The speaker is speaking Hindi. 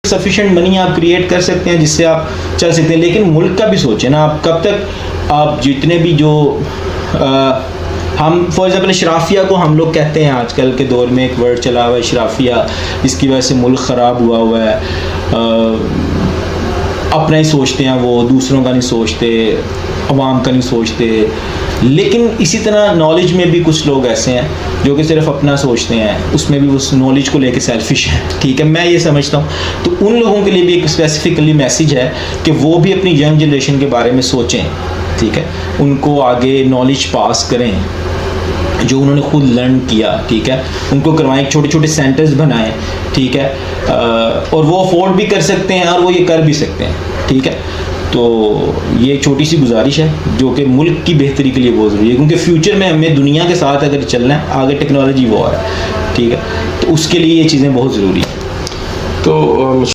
सफिशिएंट मनी आप क्रिएट कर सकते हैं जिससे आप चल सकते हैं, लेकिन मुल्क का भी सोचें ना, आप कब तक आप जितने भी जो हम फॉर एग्जाम्पल इशराफिया को हम लोग कहते हैं, आजकल के दौर में एक वर्ड चला हुआ है इशराफिया, इसकी वजह से मुल्क ख़राब हुआ है। अपना ही सोचते हैं, वो दूसरों का नहीं सोचते, अवाम का नहीं सोचते। लेकिन इसी तरह नॉलेज में भी कुछ लोग ऐसे हैं जो कि सिर्फ अपना सोचते हैं, उसमें भी उस नॉलेज को लेके सेल्फिश हैं, ठीक है, मैं ये समझता हूँ। तो उन लोगों के लिए भी एक स्पेसिफिकली मैसेज है कि वो भी अपनी यंग जनरेशन के बारे में सोचें, ठीक है, उनको आगे नॉलेज पास करें जो उन्होंने खुद लर्न किया, ठीक है, उनको करवाएं, छोटे छोटे सेंटर्स बनाएं, ठीक है, और वो अफोर्ड भी कर सकते हैं और वो ये कर भी सकते हैं, ठीक है। तो ये छोटी सी गुजारिश है जो कि मुल्क की बेहतरी के लिए बहुत ज़रूरी है, क्योंकि फ्यूचर में हमें दुनिया के साथ अगर चलना है, आगे टेक्नोलॉजी वो है, ठीक है, तो उसके लिए ये चीज़ें बहुत ज़रूरी हैं। तो